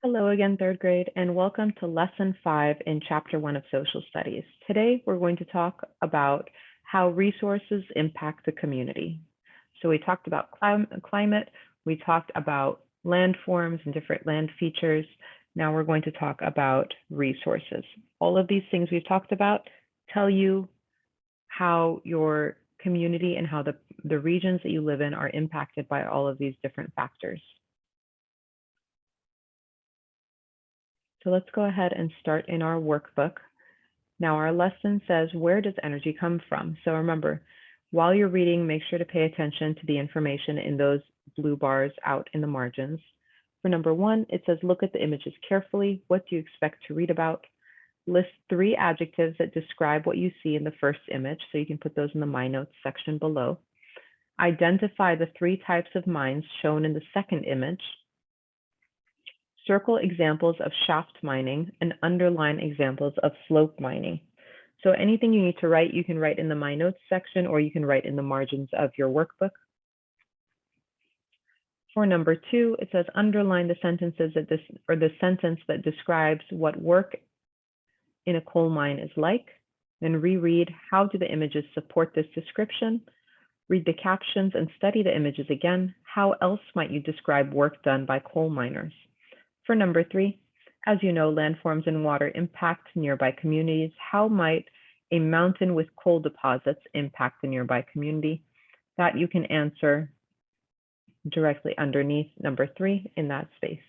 Hello again, third grade, and welcome to Lesson 5 in Chapter 1 of Social Studies. Today, we're going to talk about how resources impact the community. So we talked about climate, we talked about landforms and different land features. Now we're going to talk about resources. All of these things we've talked about tell you how your community and how the regions that you live in are impacted by all of these different factors. So let's go ahead and start in our workbook. Now our lesson says, where does energy come from? So remember, while you're reading, make sure to pay attention to the information in those blue bars out in the margins. For number 1, it says, look at the images carefully. What do you expect to read about? List 3 adjectives that describe what you see in the first image. So you can put those in the My Notes section below. Identify the 3 types of mines shown in the second image. Circle examples of shaft mining and underline examples of slope mining. So anything you need to write, you can write in the My Notes section, or you can write in the margins of your workbook. For number 2, it says underline the sentences the sentence that describes what work in a coal mine is like, and reread how do the images support this description. Read the captions and study the images again. How else might you describe work done by coal miners? For number 3, as you know, landforms and water impact nearby communities. How might a mountain with coal deposits impact the nearby community? That you can answer directly underneath number 3 in that space.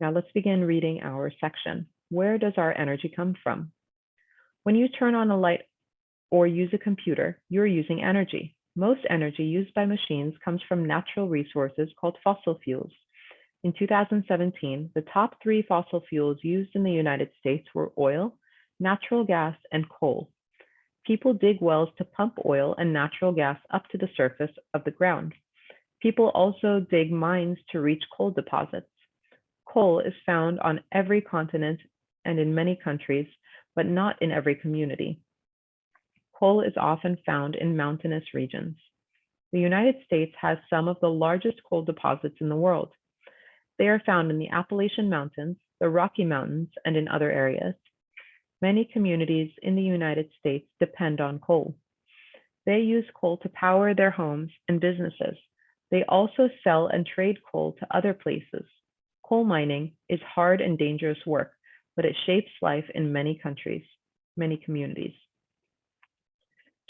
Now let's begin reading our section. Where does our energy come from? When you turn on a light or use a computer, you're using energy. Most energy used by machines comes from natural resources called fossil fuels. In 2017, the top 3 fossil fuels used in the United States were oil, natural gas, and coal. People dig wells to pump oil and natural gas up to the surface of the ground. People also dig mines to reach coal deposits. Coal is found on every continent and in many countries, but not in every community. Coal is often found in mountainous regions. The United States has some of the largest coal deposits in the world. They are found in the Appalachian Mountains, the Rocky Mountains, and in other areas. Many communities in the United States depend on coal. They use coal to power their homes and businesses. They also sell and trade coal to other places. Coal mining is hard and dangerous work, but it shapes life in many countries, many communities.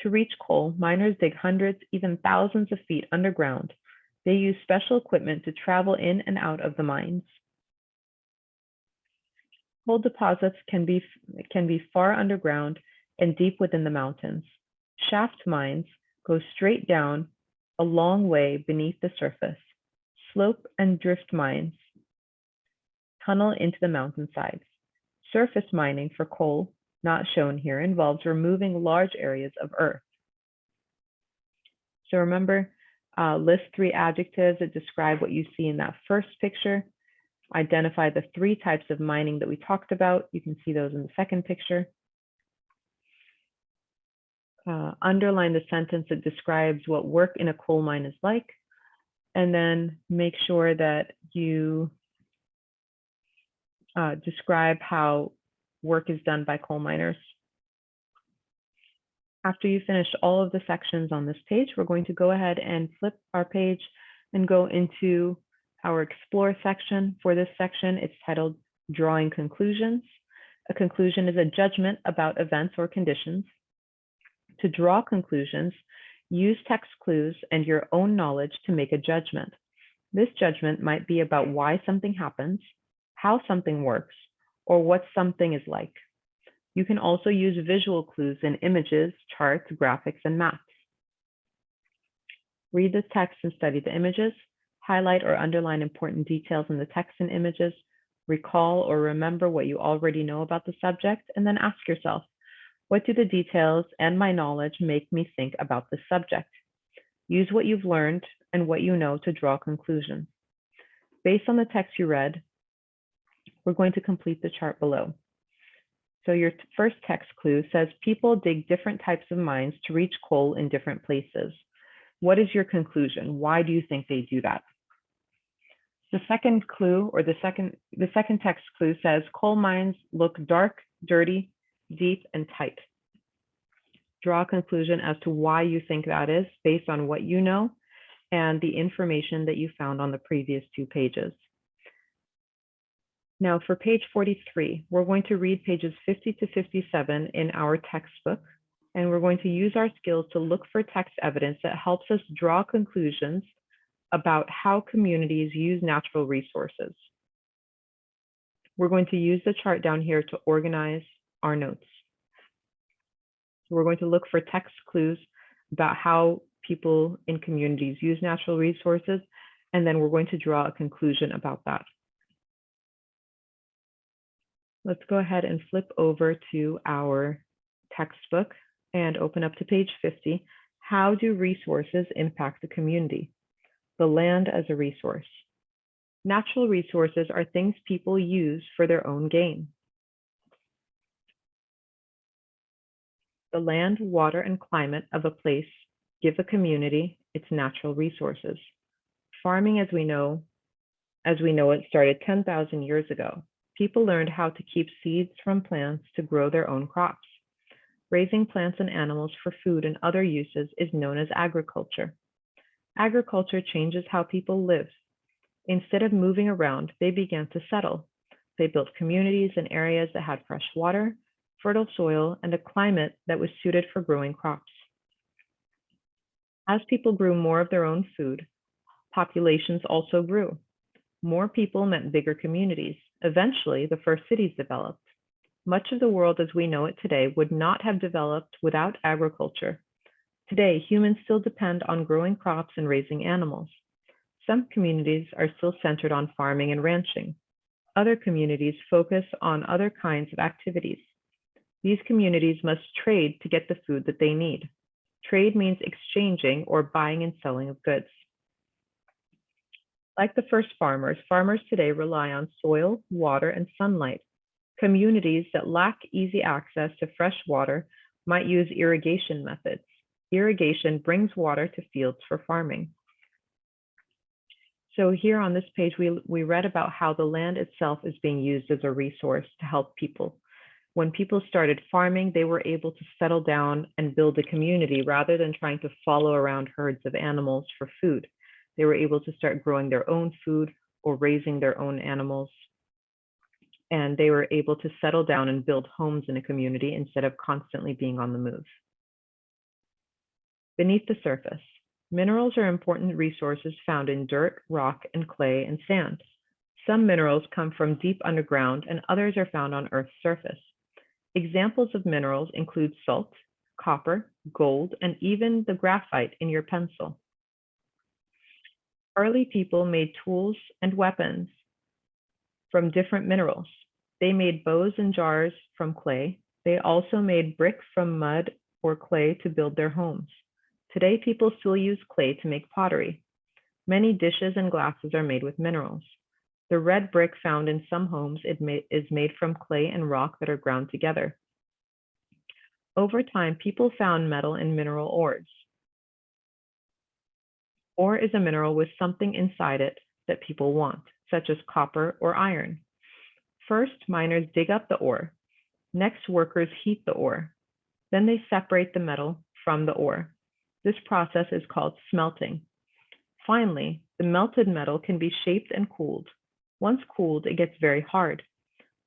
To reach coal, miners dig hundreds, even thousands of feet underground. They use special equipment to travel in and out of the mines. Coal deposits can be far underground and deep within the mountains. Shaft mines go straight down a long way beneath the surface. Slope and drift mines tunnel into the mountainsides. Surface mining for coal, not shown here, involves removing large areas of earth. So remember, list 3 adjectives that describe what you see in that first picture. Identify the 3 types of mining that we talked about. You can see those in the second picture. Underline the sentence that describes what work in a coal mine is like, and then make sure that you describe how work is done by coal miners. After you finish all of the sections on this page, we're going to go ahead and flip our page and go into our Explore section. For this section, it's titled Drawing Conclusions. A conclusion is a judgment about events or conditions. To draw conclusions, use text clues and your own knowledge to make a judgment. This judgment might be about why something happens, how something works, or what something is like. You can also use visual clues in images, charts, graphics, and maps. Read the text and study the images. Highlight or underline important details in the text and images. Recall or remember what you already know about the subject, and then ask yourself, what do the details and my knowledge make me think about this subject? Use what you've learned and what you know to draw conclusions. Based on the text you read, we're going to complete the chart below. So your first text clue says people dig different types of mines to reach coal in different places. What is your conclusion? Why do you think they do that? The second clue, or the second text clue says, coal mines look dark, dirty, deep, and tight. Draw a conclusion as to why you think that is based on what you know and the information that you found on the previous 2 pages. Now for page 43, we're going to read pages 50 to 57 in our textbook, and we're going to use our skills to look for text evidence that helps us draw conclusions about how communities use natural resources. We're going to use the chart down here to organize our notes. We're going to look for text clues about how people in communities use natural resources, and then we're going to draw a conclusion about that. Let's go ahead and flip over to our textbook and open up to page 50. How do resources impact the community? The land as a resource. Natural resources are things people use for their own gain. The land, water, and climate of a place give a community its natural resources. Farming as we know it started 10,000 years ago. People learned how to keep seeds from plants to grow their own crops. Raising plants and animals for food and other uses is known as agriculture. Agriculture changes how people live. Instead of moving around, they began to settle. They built communities in areas that had fresh water, fertile soil, and a climate that was suited for growing crops. As people grew more of their own food, populations also grew. More people meant bigger communities. Eventually, the first cities developed. Much of the world as we know it today would not have developed without agriculture. Today, humans still depend on growing crops and raising animals. Some communities are still centered on farming and ranching. Other communities focus on other kinds of activities. These communities must trade to get the food that they need. Trade means exchanging or buying and selling of goods. Like the first farmers today rely on soil, water, and sunlight. Communities that lack easy access to fresh water might use irrigation methods. Irrigation brings water to fields for farming. So here on this page, we read about how the land itself is being used as a resource to help people. When people started farming, they were able to settle down and build a community rather than trying to follow around herds of animals for food. They were able to start growing their own food or raising their own animals. And they were able to settle down and build homes in a community instead of constantly being on the move. Beneath the surface, minerals are important resources found in dirt, rock, and clay and sand. Some minerals come from deep underground and others are found on Earth's surface. Examples of minerals include salt, copper, gold, and even the graphite in your pencil. Early people made tools and weapons from different minerals. They made bows and jars from clay. They also made brick from mud or clay to build their homes. Today, people still use clay to make pottery. Many dishes and glasses are made with minerals. The red brick found in some homes is made from clay and rock that are ground together. Over time, people found metal in mineral ores. Ore is a mineral with something inside it that people want, such as copper or iron. First, miners dig up the ore. Next, workers heat the ore. Then they separate the metal from the ore. This process is called smelting. Finally, the melted metal can be shaped and cooled. Once cooled, it gets very hard.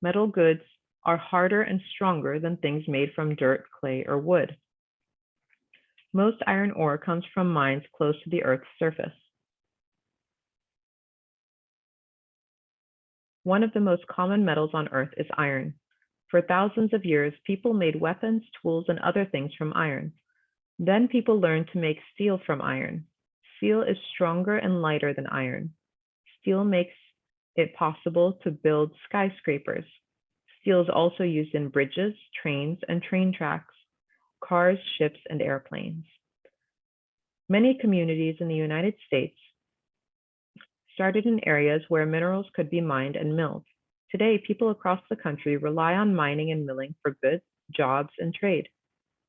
Metal goods are harder and stronger than things made from dirt, clay, or wood. Most iron ore comes from mines close to the Earth's surface. One of the most common metals on Earth is iron. For thousands of years, people made weapons, tools, and other things from iron. Then people learned to make steel from iron. Steel is stronger and lighter than iron. Steel makes it possible to build skyscrapers. Steel is also used in bridges, trains, and train tracks, cars, ships, and airplanes. Many communities in the United States started in areas where minerals could be mined and milled. Today, people across the country rely on mining and milling for goods, jobs, and trade.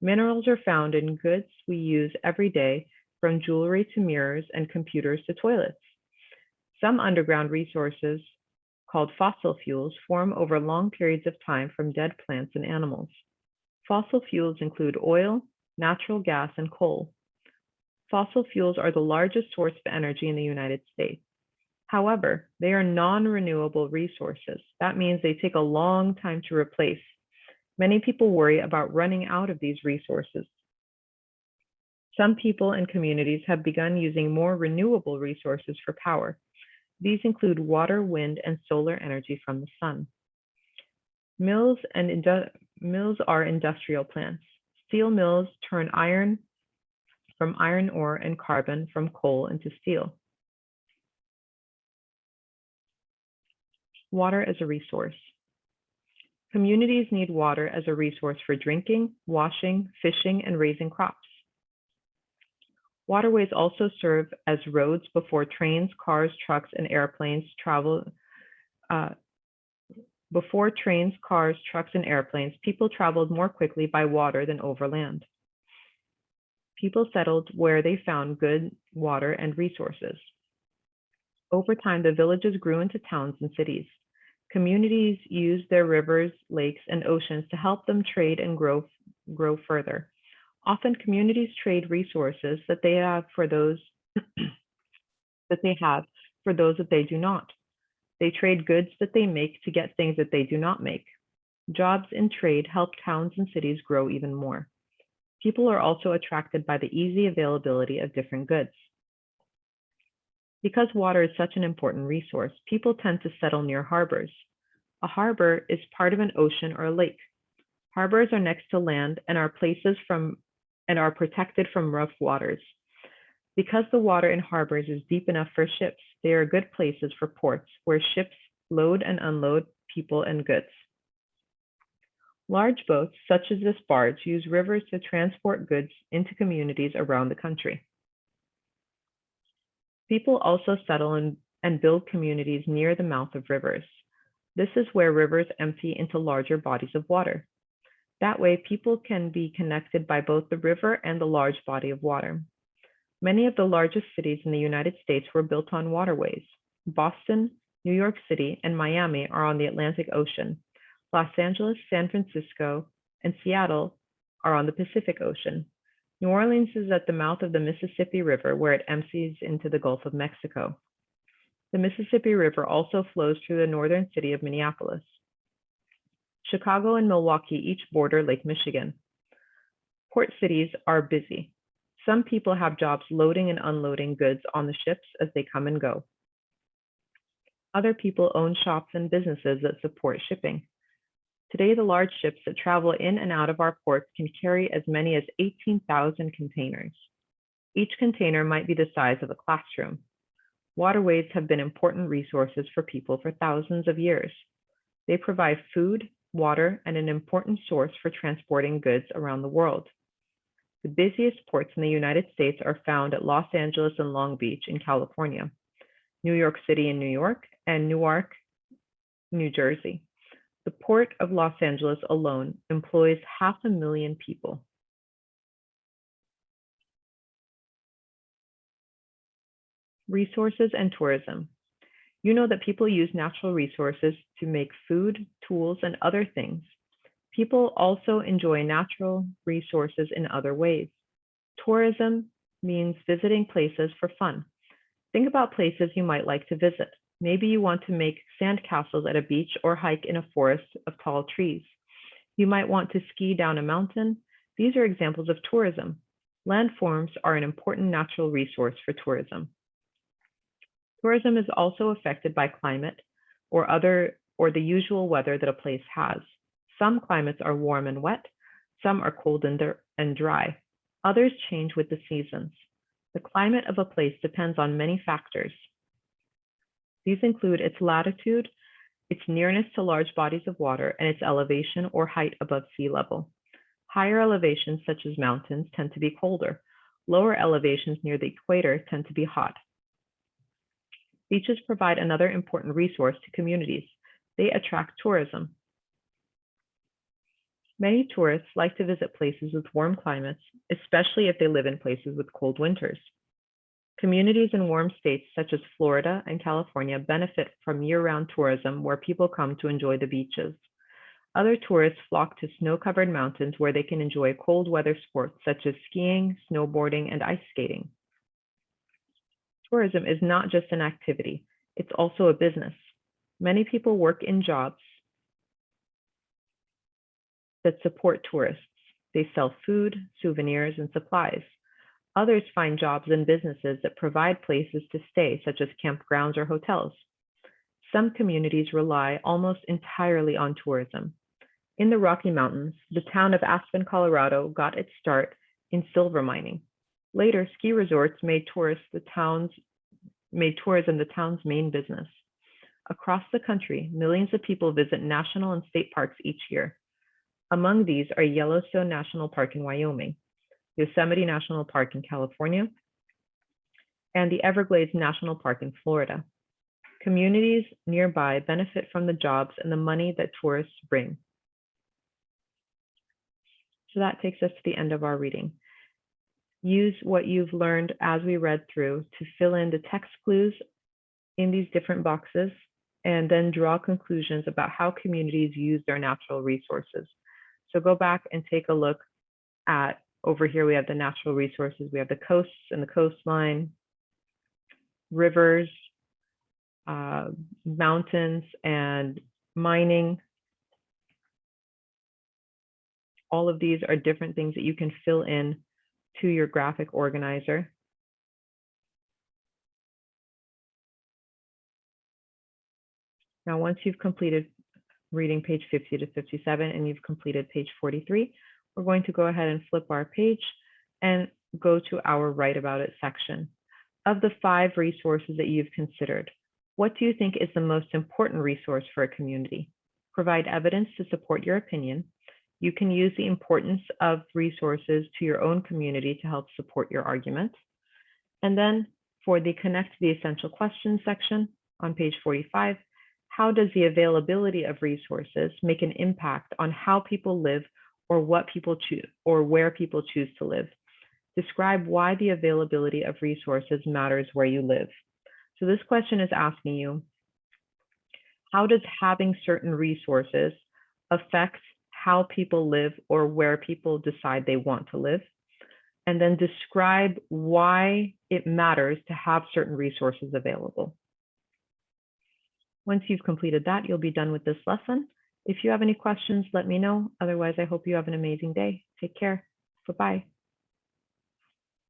Minerals are found in goods we use every day, from jewelry to mirrors and computers to toilets. Some underground resources, called fossil fuels, form over long periods of time from dead plants and animals. Fossil fuels include oil, natural gas, and coal. Fossil fuels are the largest source of energy in the United States. However, they are non-renewable resources. That means they take a long time to replace. Many people worry about running out of these resources. Some people and communities have begun using more renewable resources for power. These include water, wind, and solar energy from the sun. Mills are industrial plants. Steel mills turn iron from iron ore and carbon from coal into steel. Water as a resource. Communities need water as a resource for drinking, washing, fishing, and raising crops. Waterways also serve as roads before trains, cars, trucks, and airplanes travel. Before trains, cars, trucks, and airplanes, people traveled more quickly by water than over land. People settled where they found good water and resources. Over time, the villages grew into towns and cities. Communities used their rivers, lakes, and oceans to help them trade and grow further. Often, communities trade resources that they have for those that they do not. They trade goods that they make to get things that they do not make. Jobs in trade help towns and cities grow even more. People are also attracted by the easy availability of different goods. Because water is such an important resource, people tend to settle near harbors. A harbor is part of an ocean or a lake. Harbors are next to land and are protected from rough waters. Because the water in harbors is deep enough for ships, they are good places for ports where ships load and unload people and goods. Large boats, such as this barge, use rivers to transport goods into communities around the country. People also settle and build communities near the mouth of rivers. This is where rivers empty into larger bodies of water. That way, people can be connected by both the river and the large body of water. Many of the largest cities in the United States were built on waterways. Boston, New York City, and Miami are on the Atlantic Ocean. Los Angeles, San Francisco, and Seattle are on the Pacific Ocean. New Orleans is at the mouth of the Mississippi River, where it empties into the Gulf of Mexico. The Mississippi River also flows through the northern city of Minneapolis. Chicago and Milwaukee each border Lake Michigan. Port cities are busy. Some people have jobs loading and unloading goods on the ships as they come and go. Other people own shops and businesses that support shipping. Today, the large ships that travel in and out of our ports can carry as many as 18,000 containers. Each container might be the size of a classroom. Waterways have been important resources for people for thousands of years. They provide food, water, and an important source for transporting goods around the world. The busiest ports in the United States are found at Los Angeles and Long Beach in California, New York City in New York, and Newark, New Jersey. The Port of Los Angeles alone employs 500,000 people. Resources and tourism. You know that people use natural resources to make food, tools, and other things. People also enjoy natural resources in other ways. Tourism means visiting places for fun. Think about places you might like to visit. Maybe you want to make sandcastles at a beach or hike in a forest of tall trees. You might want to ski down a mountain. These are examples of tourism. Landforms are an important natural resource for tourism. Tourism is also affected by climate or the usual weather that a place has. Some climates are warm and wet, some are cold and dry. Others change with the seasons. The climate of a place depends on many factors. These include its latitude, its nearness to large bodies of water, and its elevation or height above sea level. Higher elevations, such as mountains, tend to be colder. Lower elevations near the equator tend to be hot. Beaches provide another important resource to communities. They attract tourism. Many tourists like to visit places with warm climates, especially if they live in places with cold winters. Communities in warm states such as Florida and California benefit from year-round tourism where people come to enjoy the beaches. Other tourists flock to snow-covered mountains where they can enjoy cold weather sports such as skiing, snowboarding, and ice skating. Tourism is not just an activity, it's also a business. Many people work in jobs that support tourists. They sell food, souvenirs, and supplies. Others find jobs in businesses that provide places to stay, such as campgrounds or hotels. Some communities rely almost entirely on tourism. In the Rocky Mountains, the town of Aspen, Colorado got its start in silver mining. Later, ski resorts made tourism the town's main business. Across the country, millions of people visit national and state parks each year. Among these are Yellowstone National Park in Wyoming, Yosemite National Park in California, and the Everglades National Park in Florida. Communities nearby benefit from the jobs and the money that tourists bring. So that takes us to the end of our reading. Use what you've learned as we read through to fill in the text clues in these different boxes, and then draw conclusions about how communities use their natural resources. So go back and take a look at, over here we have the natural resources, we have the coasts and the coastline, rivers, mountains, and mining. All of these are different things that you can fill in to your graphic organizer. Now, once you've completed reading page 50 to 57 and you've completed page 43, we're going to go ahead and flip our page and go to our Write About It section. Of the 5 resources that you've considered, what do you think is the most important resource for a community? Provide evidence to support your opinion. You can use the importance of resources to your own community to help support your argument. And then for the Connect to the Essential Questions section on page 45, how does the availability of resources make an impact on how people live or what people choose or where people choose to live? Describe why the availability of resources matters where you live. So this question is asking you, how does having certain resources affect how people live or where people decide they want to live? And then describe why it matters to have certain resources available. Once you've completed that, you'll be done with this lesson. If you have any questions, let me know. Otherwise, I hope you have an amazing day. Take care. Bye-bye.